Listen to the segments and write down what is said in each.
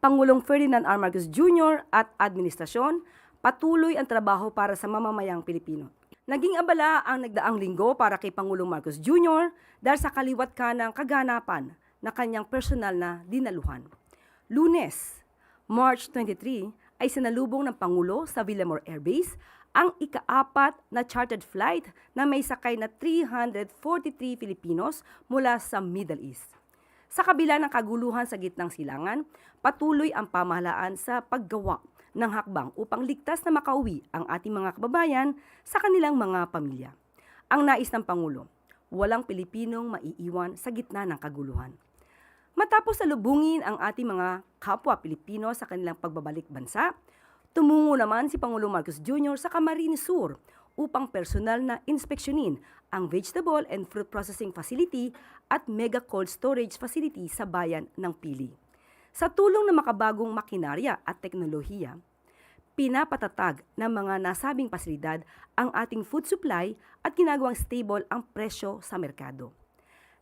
Pangulong Ferdinand R. Marcos Jr. at administrasyon, patuloy ang trabaho para sa mamamayang Pilipino. Naging abala ang nagdaang linggo para kay Pangulong Marcos Jr. dahil sa kaliwat kanang kaganapan na kanyang personal na dinaluhan. Lunes, March 23, ay sinalubong ng Pangulo sa Villamor Air Base ang ika-4 na chartered flight na may sakay na 343 Filipinos mula sa Middle East. Sa kabila ng kaguluhan sa gitnang silangan, patuloy ang pamahalaan sa paggawa ng hakbang upang ligtas na makauwi ang ating mga kababayan sa kanilang mga pamilya. Ang nais ng Pangulo, walang Pilipinong maiiwan sa gitna ng kaguluhan. Matapos salubungin ang ating mga kapwa Pilipino sa kanilang pagbabalik bansa, tumungo naman si Pangulong Marcos Jr. sa Camarines Sur upang personal na inspeksyonin ang vegetable and fruit processing facility at mega cold storage facility sa bayan ng Pili. Sa tulong ng makabagong makinarya at teknolohiya, pinapatatag ng mga nasabing pasilidad ang ating food supply at ginagawang stable ang presyo sa merkado.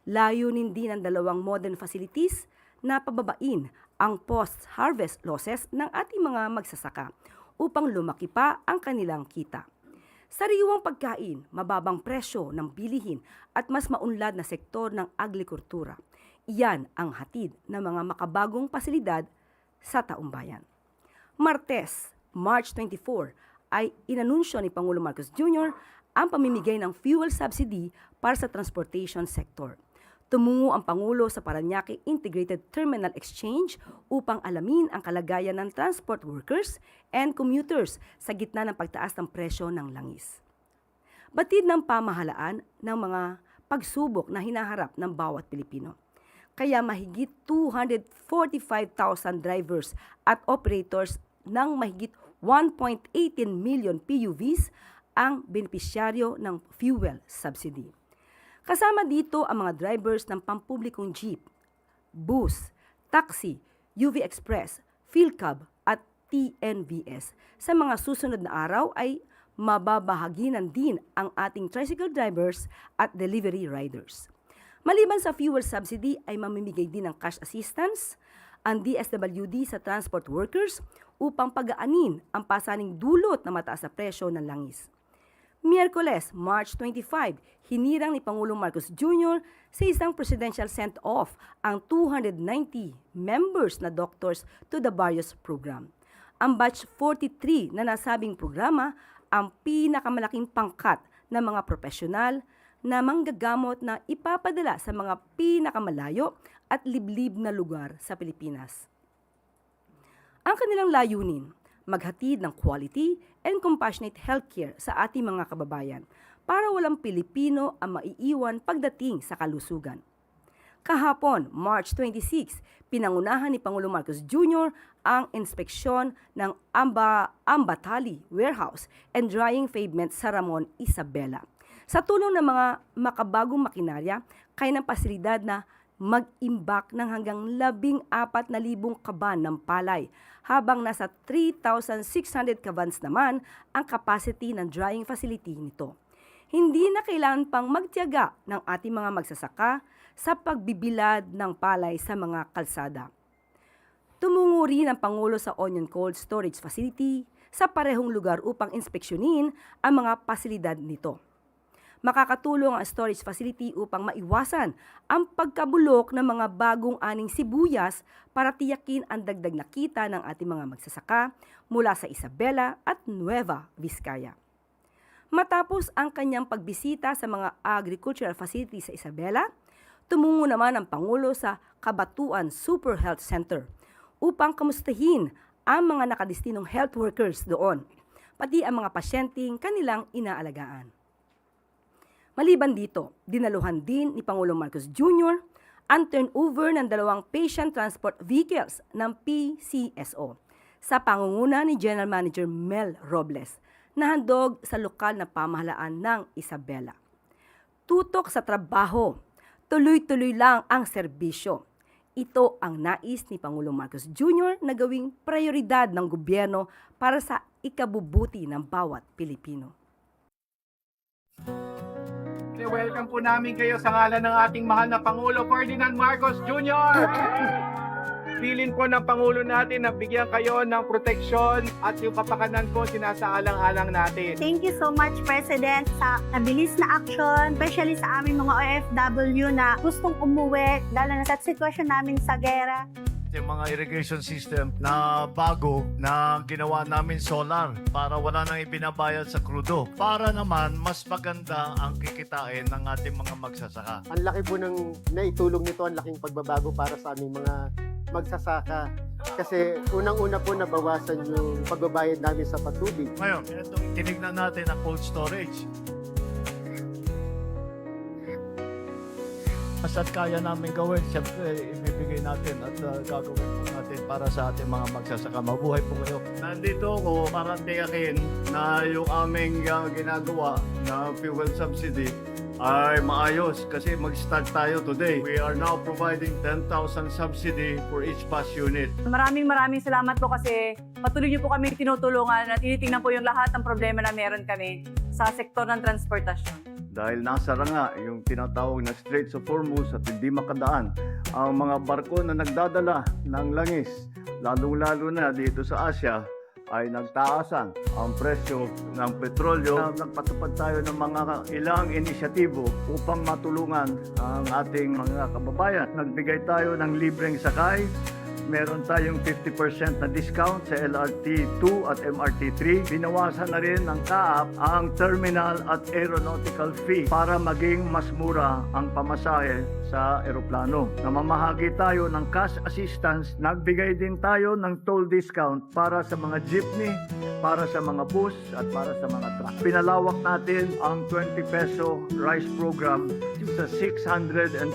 Layunin din ng dalawang modern facilities na pababain ang post-harvest losses ng ating mga magsasaka upang lumaki pa ang kanilang kita. Sariwang pagkain, mababang presyo ng bilihin at mas maunlad na sektor ng agrikultura. Iyan ang hatid ng mga makabagong pasilidad sa taumbayan. Martes, March 24, ay inanunsyo ni Pangulong Marcos Jr. ang pamimigay ng fuel subsidy para sa transportation sector. Tumungo ang Pangulo sa Parañaque Integrated Terminal Exchange upang alamin ang kalagayan ng transport workers and commuters sa gitna ng pagtaas ng presyo ng langis. Batid ng pamahalaan ng mga pagsubok na hinaharap ng bawat Pilipino. Kaya mahigit 245,000 drivers at operators ng mahigit 1.18 million PUVs ang benepisyaryo ng fuel subsidy. Kasama dito ang mga drivers ng pampublikong jeep, bus, taxi, UV Express, PhilCab at TNVS. Sa mga susunod na araw ay mababahaginan din ang ating tricycle drivers at delivery riders. Maliban sa fuel subsidy ay mamimigay din ng cash assistance ang DSWD sa transport workers upang pagaanin ang pasaning dulot na mataas na presyo ng langis. Miyerkules, March 25, hinirang ni Pangulong Marcos Jr. sa isang presidential send-off ang 290 members na doctors to the various program. Ang batch 43 na nasabing programa ang pinakamalaking pangkat ng mga profesional na manggagamot na ipapadala sa mga pinakamalayo at liblib na lugar sa Pilipinas. Ang kanilang layunin, maghatid ng quality and compassionate healthcare sa ating mga kababayan para walang Pilipino ang maiiwan pagdating sa kalusugan. Kahapon, March 26, pinangunahan ni Pangulong Marcos Jr. ang inspeksyon ng Ambatali Warehouse and Drying Pavement sa Ramon, Isabela. Sa tulong ng mga makabagong makinarya, kaya ng pasilidad na mag-imbak ng hanggang 14,000 kaban ng palay, habang nasa 3,600 kabans naman ang capacity ng drying facility nito. Hindi na kailangan pang magtiyaga ng ating mga magsasaka sa pagbibilad ng palay sa mga kalsada. Tumungo rin ang Pangulo sa Onion Cold Storage Facility sa parehong lugar upang inspeksyonin ang mga pasilidad nito. Makakatulong ang storage facility upang maiwasan ang pagkabulok ng mga bagong aning sibuyas para tiyakin ang dagdag na kita ng ating mga magsasaka mula sa Isabela at Nueva Vizcaya. Matapos ang kanyang pagbisita sa mga agricultural facilities sa Isabela, tumungo naman ang Pangulo sa Kabatuan Super Health Center upang kamustahin ang mga nakadestinong health workers doon, pati ang mga pasyenteng kanilang inaalagaan. Maliban dito, dinaluhan din ni Pangulong Marcos Jr. ang turnover ng 2 patient transport vehicles ng PCSO sa pangunguna ni General Manager Mel Robles na handog sa lokal na pamahalaan ng Isabela. Tutok sa trabaho, tuloy-tuloy lang ang serbisyo. Ito ang nais ni Pangulong Marcos Jr. na gawing prioridad ng gobyerno para sa ikabubuti ng bawat Pilipino. Welcome po namin kayo sa ngalan ng ating mahal na Pangulo Ferdinand Marcos Jr. Pilin po ng Pangulo natin na bigyan kayo ng proteksyon at yung kapakanan po sinasaalang-alang natin. Thank you so much, President, sa mabilis na action, especially sa aming mga OFW na gustong umuwi, lalo na sa sitwasyon namin sa gera. Yung mga irrigation system na bago na ginawa namin solar para wala nang ibinabayad sa krudo. Para naman mas maganda ang kikitain ng ating mga magsasaka. Ang laki po ng naitulong nito, ang laking pagbabago para sa aming mga magsasaka. Kasi unang-una po nabawasan yung pagbabayad namin sa patubig. Ngayon, itong tinignan natin ang cold storage. At kaya namin gawin, siyempre ibibigay natin at gagawin po natin para sa ating mga magsasaka. Mabuhay po kayo. Nandito ako para tiyakin na yung aming ginagawa na fuel subsidy ay maayos kasi mag-start tayo today. We are now providing 10,000 subsidy for each bus unit. Maraming salamat po kasi patuloy niyo po kami tinutulungan at tinitingnan po yung lahat ng problema na meron kami sa sektor ng transportasyon. Dahil nasara nga yung tinatawag na Straits of Hormuz at hindi makadaan ang mga barko na nagdadala ng langis, lalong-lalo na dito sa Asia, ay nagtaasan ang presyo ng petrolyo. Nagpatupad tayo ng mga ilang inisyatibo upang matulungan ang ating mga kababayan. Nagbigay tayo ng libreng sakay. Meron tayong 50% na discount sa LRT2 at MRT3. Binawasan na rin ng CAAP ang terminal at aeronautical fee para maging mas mura ang pamasahe sa eroplano. Namamahagi tayo ng cash assistance. Nagbigay din tayo ng toll discount para sa mga jeepney, para sa mga bus at para sa mga truck. Pinalawak natin ang 20 peso rice program sa 627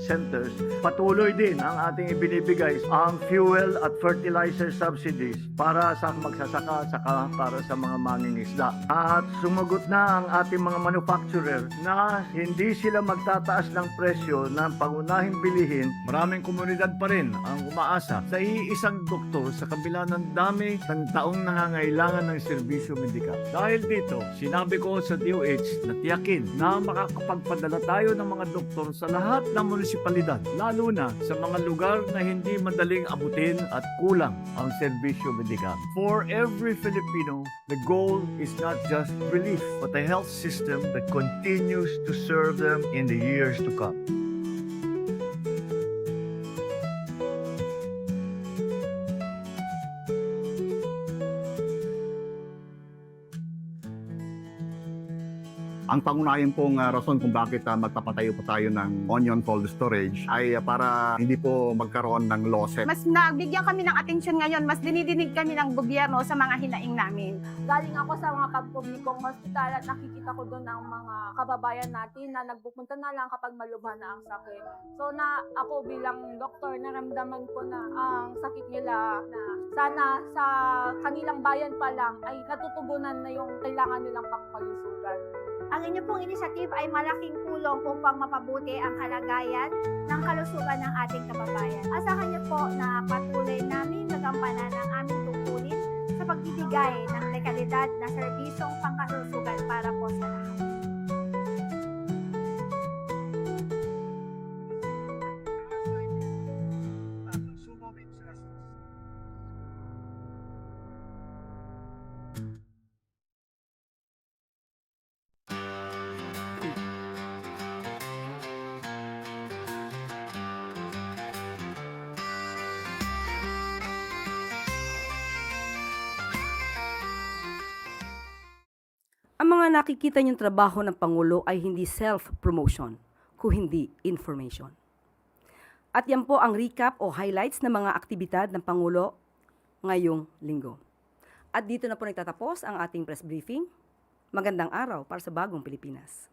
centers. Patuloy din ang ating ibinibigay ang fuel at fertilizer subsidies para sa magsasaka saka para sa mga mangingisda. At sumagot na ang ating mga manufacturer na hindi sila magtataas ng presyo ng pangunahing bilihin. Maraming komunidad pa rin ang umaasa sa iisang doktor sa kabila ng dami ng taong nangangailangan ng serbisyo medikal. Dahil dito, sinabi ko sa DOH na tiyakin na makakapagpadala tayo ng mga doktor sa lahat ng munisipalidad, lalo na sa mga lugar na hindi madaling abutin at kulang ang serbisyo medikal. For every Filipino, the goal is not just relief, but a health system that continues to serve them in the years to come. Ang pangunahing pong rason kung bakit magpapatayo po tayo ng onion cold storage ay para hindi po magkaroon ng losses. Mas nabigyan kami ng atensyon ngayon, mas dinidinig kami ng gobyerno sa mga hinaing namin. Galing ako sa mga pagpublikong hospital at nakikita ko doon ang mga kababayan natin na nagpupunta na lang kapag malubha na ang sakit. So na ako bilang doktor, naramdaman ko na ang sakit nila na sana sa kanilang bayan pa lang ay natutugunan na yung kailangan nilang pangkalusugan. Ang inyo pong initiative ay malaking tulong upang mapabuti ang kalagayan ng kalusugan ng ating kababayan. Asahan niyo po na patuloy namin gagampanan ang aming tungkulin sa pagbibigay ng dekalidad na serbisyong pangkalusugan para po sa lahat. Ang mga nakikita niyong trabaho ng Pangulo ay hindi self-promotion, kung hindi information. At yan po ang recap o highlights ng mga aktibidad ng Pangulo ngayong linggo. At dito na po nagtatapos ang ating press briefing. Magandang araw para sa bagong Pilipinas.